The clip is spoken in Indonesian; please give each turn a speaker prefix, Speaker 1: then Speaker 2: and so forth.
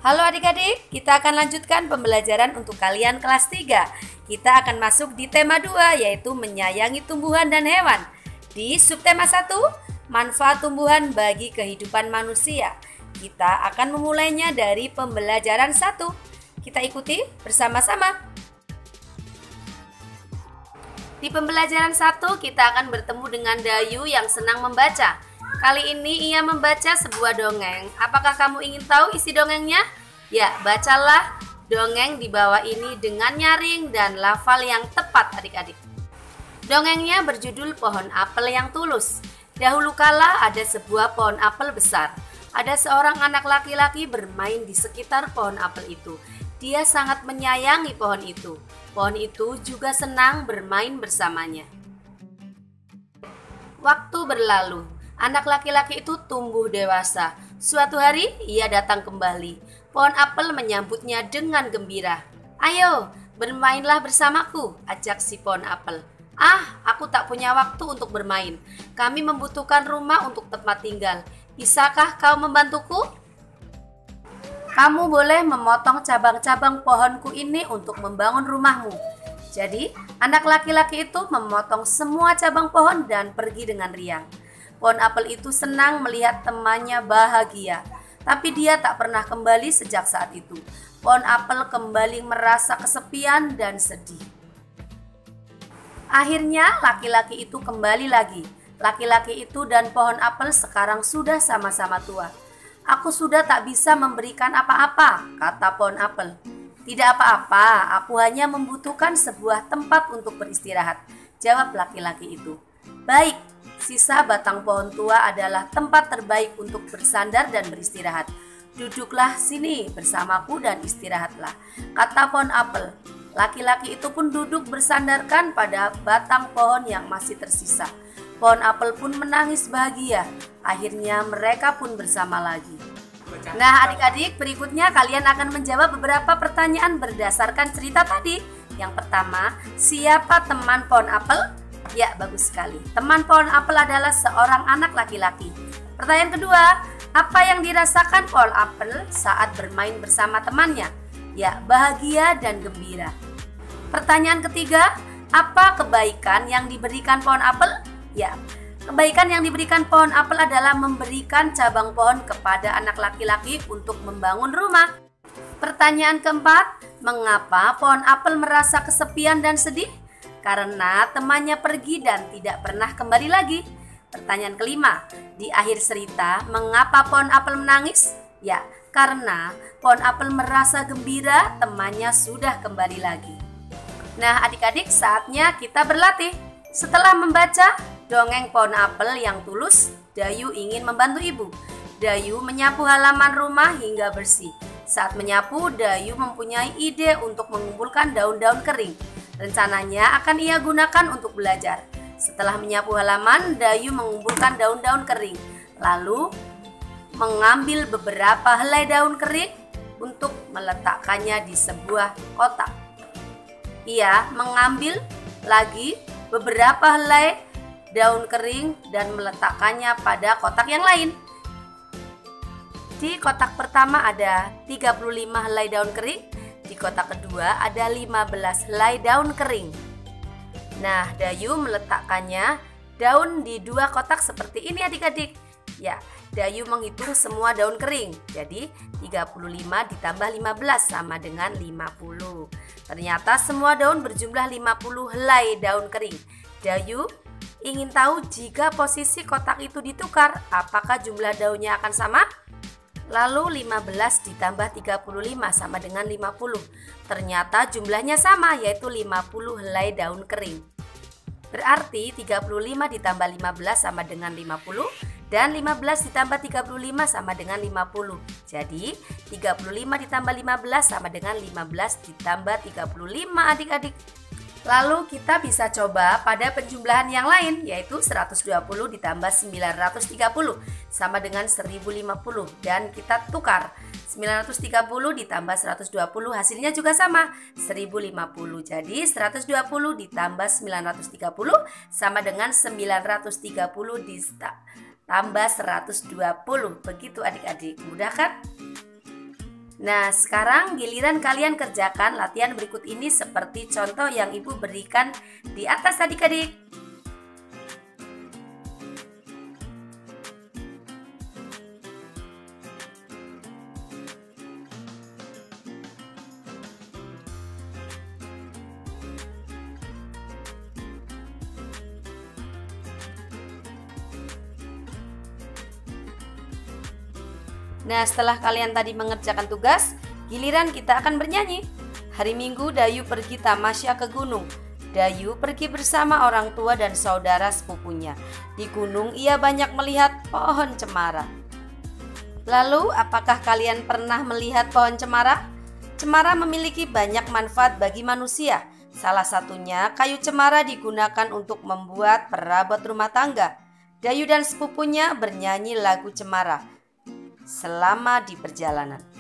Speaker 1: Halo adik-adik, kita akan lanjutkan pembelajaran untuk kalian kelas 3. Kita akan masuk di tema 2, yaitu menyayangi tumbuhan dan hewan. Di subtema 1, manfaat tumbuhan bagi kehidupan manusia. Kita akan memulainya dari pembelajaran 1. Kita ikuti bersama-sama. Di pembelajaran 1, kita akan bertemu dengan Dayu yang senang membaca. Kali ini ia membaca sebuah dongeng. Apakah kamu ingin tahu isi dongengnya? Ya, bacalah dongeng di bawah ini dengan nyaring dan lafal yang tepat adik-adik. Dongengnya berjudul Pohon Apel yang Tulus. Dahulu kala ada sebuah pohon apel besar. Ada seorang anak laki-laki bermain di sekitar pohon apel itu. Dia sangat menyayangi pohon itu. Pohon itu juga senang bermain bersamanya. Waktu berlalu. Anak laki-laki itu tumbuh dewasa. Suatu hari ia datang kembali. Pohon apel menyambutnya dengan gembira. "Ayo, bermainlah bersamaku," ajak si pohon apel. "Ah, aku tak punya waktu untuk bermain. Kami membutuhkan rumah untuk tempat tinggal. Bisakah kau membantuku? Kamu boleh memotong cabang-cabang pohonku ini untuk membangun rumahmu." Jadi, anak laki-laki itu memotong semua cabang pohon dan pergi dengan riang. Pohon apel itu senang melihat temannya bahagia, tapi dia tak pernah kembali sejak saat itu. Pohon apel kembali merasa kesepian dan sedih. Akhirnya laki-laki itu kembali lagi. Laki-laki itu dan pohon apel sekarang sudah sama-sama tua. "Aku sudah tak bisa memberikan apa-apa," kata pohon apel. "Tidak apa-apa, aku hanya membutuhkan sebuah tempat untuk beristirahat," jawab laki-laki itu. "Baik, sisa batang pohon tua adalah tempat terbaik untuk bersandar dan beristirahat. Duduklah sini bersamaku dan istirahatlah," kata pohon apel. Laki-laki itu pun duduk bersandarkan pada batang pohon yang masih tersisa. Pohon apel pun menangis bahagia. Akhirnya mereka pun bersama lagi. Nah adik-adik, berikutnya kalian akan menjawab beberapa pertanyaan berdasarkan cerita tadi. Yang pertama, siapa teman pohon apel? Ya, bagus sekali. Teman pohon apel adalah seorang anak laki-laki. Pertanyaan kedua, apa yang dirasakan pohon apel saat bermain bersama temannya? Ya, bahagia dan gembira. Pertanyaan ketiga, apa kebaikan yang diberikan pohon apel? Ya, kebaikan yang diberikan pohon apel adalah memberikan cabang pohon kepada anak laki-laki untuk membangun rumah. Pertanyaan keempat, mengapa pohon apel merasa kesepian dan sedih? Karena temannya pergi dan tidak pernah kembali lagi. Pertanyaan kelima, di akhir cerita, mengapa pohon apel menangis? Ya, karena pohon apel merasa gembira temannya sudah kembali lagi. Nah adik-adik, saatnya kita berlatih. Setelah membaca dongeng pohon apel yang tulus, Dayu ingin membantu ibu. Dayu menyapu halaman rumah hingga bersih. Saat menyapu, Dayu mempunyai ide untuk mengumpulkan daun-daun kering. Rencananya akan ia gunakan untuk belajar. Setelah menyapu halaman, Dayu mengumpulkan daun-daun kering. Lalu mengambil beberapa helai daun kering untuk meletakkannya di sebuah kotak. Ia mengambil lagi beberapa helai daun kering dan meletakkannya pada kotak yang lain. Di kotak pertama ada 35 helai daun kering. Di kotak kedua ada 15 helai daun kering. Nah, Dayu meletakkannya daun di dua kotak seperti ini adik-adik. Ya, Dayu menghitung semua daun kering. Jadi 35 ditambah 15 sama dengan 50. Ternyata semua daun berjumlah 50 helai daun kering. Dayu ingin tahu jika posisi kotak itu ditukar, apakah jumlah daunnya akan sama? Lalu 15 ditambah 35 sama dengan 50. Ternyata jumlahnya sama, yaitu 50 helai daun kering. Berarti 35 ditambah 15 sama dengan 50 dan 15 ditambah 35 sama dengan 50. Jadi 35 ditambah 15 sama dengan 15 ditambah 35 adik-adik. Lalu kita bisa coba pada penjumlahan yang lain, yaitu 120 ditambah 930 sama dengan 1050, dan kita tukar. 930 ditambah 120 hasilnya juga sama, 1050. Jadi 120 ditambah 930 sama dengan 930 ditambah 120. Begitu adik-adik, mudah kan? Nah, sekarang giliran kalian kerjakan latihan berikut ini seperti contoh yang Ibu berikan di atas adik-adik. Nah, setelah kalian tadi mengerjakan tugas, giliran kita akan bernyanyi. Hari Minggu Dayu pergi tamasya ke gunung. Dayu pergi bersama orang tua dan saudara sepupunya. Di gunung ia banyak melihat pohon cemara. Lalu, apakah kalian pernah melihat pohon cemara? Cemara memiliki banyak manfaat bagi manusia. Salah satunya, kayu cemara digunakan untuk membuat perabot rumah tangga. Dayu dan sepupunya bernyanyi lagu cemara selama di perjalanan.